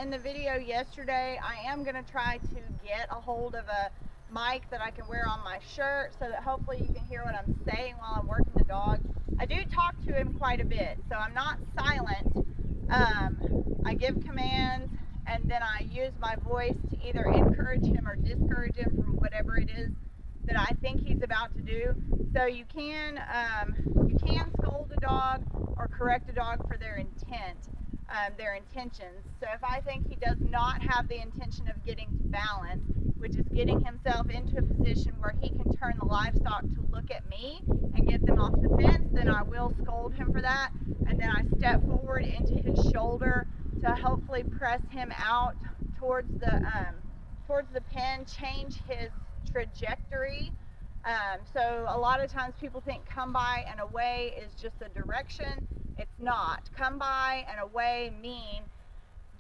in the video yesterday, I am going to try to get a hold of a mic that I can wear on my shirt so that hopefully you can hear what I'm saying while I'm working the dog. I do talk to him quite a bit, so I'm not silent. I give commands, and then I use my voice to either encourage him or discourage him from whatever it is that I think he's about to do. So you can scold a dog or correct a dog for their intent, their intentions. So if I think he does not have the intention of getting to balance, which is getting himself into a position where he can turn the livestock to look at me and get them off the fence, then I will scold him for that. And then I step forward into his shoulder to hopefully press him out towards the pen, change his trajectory. So a lot of times people think come by and away is just a direction. It's not. Come by and away mean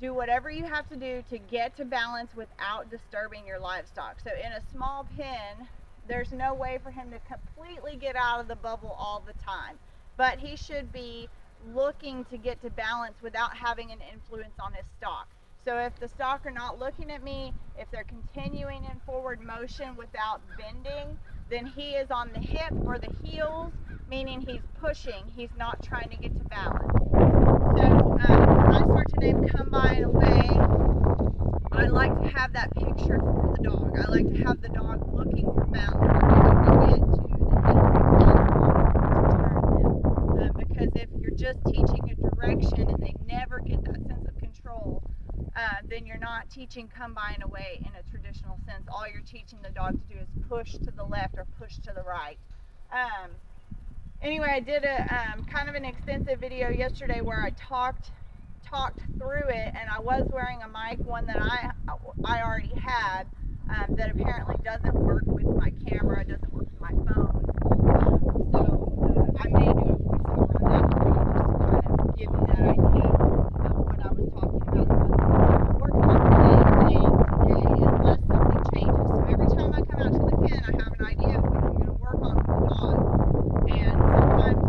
do whatever you have to do to get to balance without disturbing your livestock. So in a small pen, there's no way for him to completely get out of the bubble all the time. But he should be looking to get to balance without having an influence on his stock. So if the stock are not looking at me, if they're continuing in forward motion without bending, then he is on the hip or the heels, meaning he's pushing, he's not trying to get to balance. So when I start to name come by and away, I like to have that picture for the dog. I like to have the dog looking for balance, to get to the head, because if you're just teaching a direction and they never get that sense of control, then you're not teaching come by and away in a traditional sense. All you're teaching the dog to do is push to the left or push to the right. Anyway, I did a kind of an extensive video yesterday where I talked through it, and I was wearing a mic, one that I already had, that apparently doesn't work with my camera, doesn't work with my phone. So I may do a voiceover on that for you just to kind of give you that idea of what I was talking about. I'm working on the same thing today unless something changes. So every time I come out to the pen, I have an idea of what I'm going to work on with the dog. And sometimes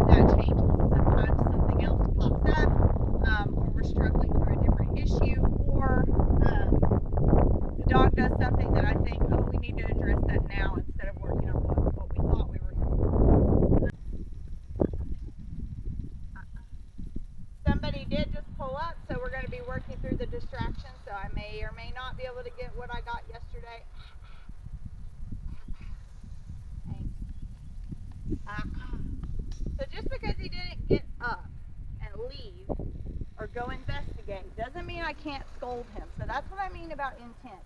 that changes. Sometimes something else pops up, or we're struggling through a different issue, or the dog does something that I think, oh, we need to address that now instead of working on what we thought we were doing. Somebody did just pull up, so we're going to be working through the distractions, so I may or may not be able to get what I got yesterday. So just because he didn't get up and leave or go investigate doesn't mean I can't scold him. So that's what I mean about intent.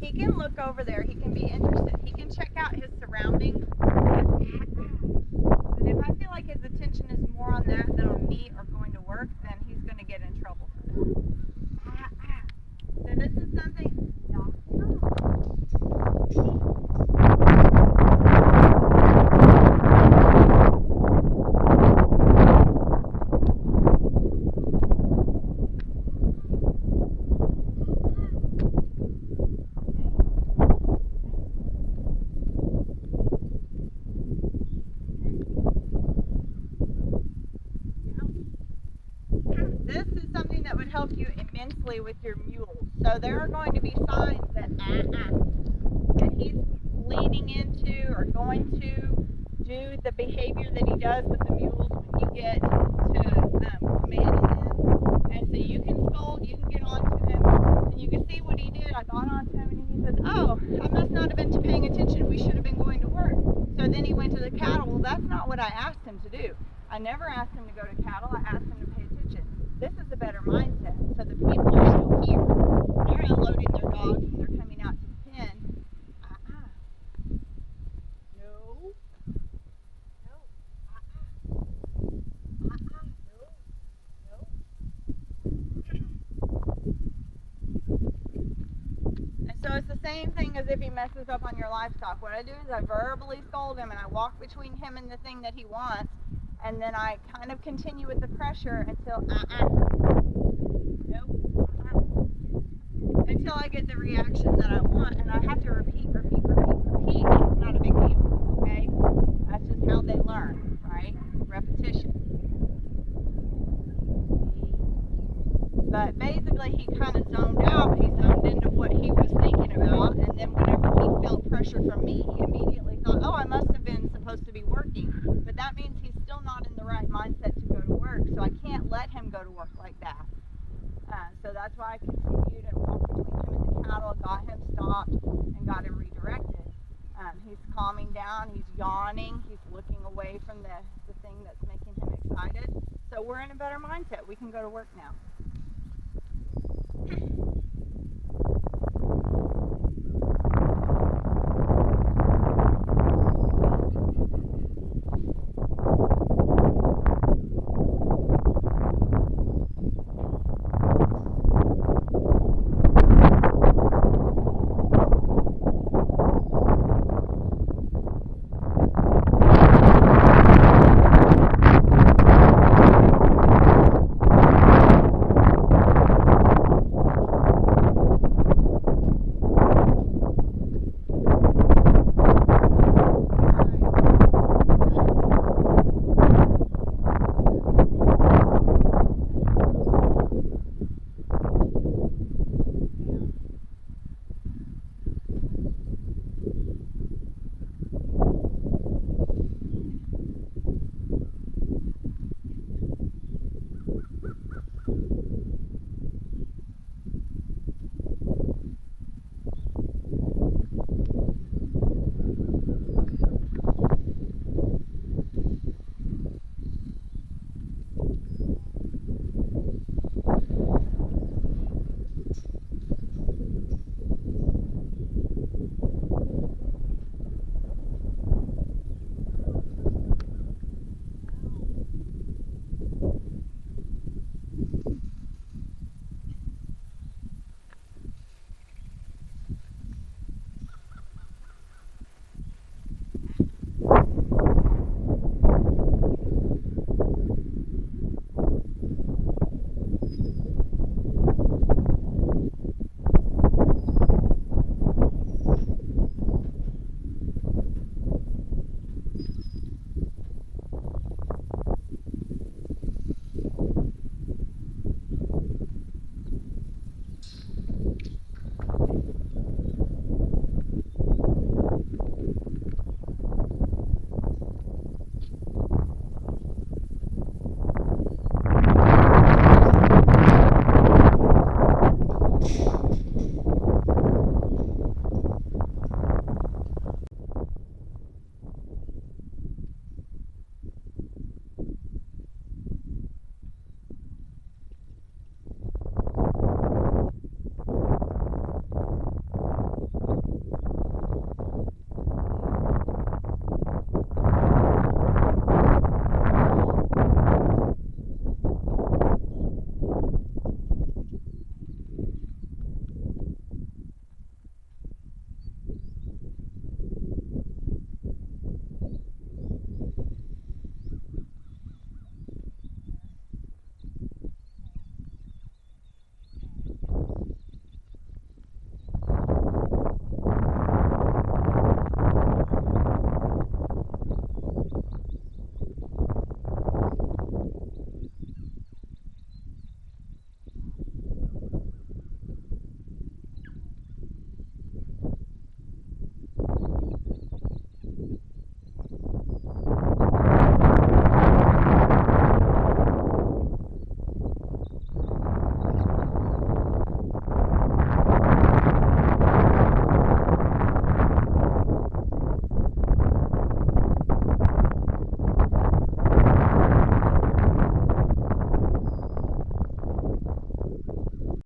He can look over there. He can be interested. He can check out his surroundings. But if I feel like his attention is more on that than on me or going to work, then he's going to get in trouble for that. So this is something. This is something that would help you immensely with your mules. So there are going to be signs that he's leaning into or going to do the behavior that he does with the mules when you get to commanding them. And so you can scold, you can get onto him, and you can see what he did. I got onto him and he says, oh, I must not have been paying attention. We should have been going to work. So then he went to the cattle. Well, that's not what I asked him to do. I never asked him to go to cattle. I asked him to pay attention. This is a better mindset. So the people are still here. They're unloading their dogs and they're coming out to the pen. No. No. No. No. same thing as if he messes up on your livestock. What I do is I verbally scold him and I walk between him and the thing that he wants, and then I kind of continue with the pressure until nope, until I get the reaction that I want, and I have to repeat. It's not a big deal, okay? That's just how they learn, right? Repetition. But basically, he kind of zoned out. He zoned into what he was thinking about, and then whenever he felt pressure from me, he immediately thought, oh, I must have been supposed to be working. But that means he's still not in the right mindset to go to work, so I can't let him go to work like that. So that's why I continued and walked between him and the cattle, got him stopped, and got him redirected. He's calming down, he's yawning, he's looking away from the thing that's making him excited. So we're in a better mindset. We can go to work now.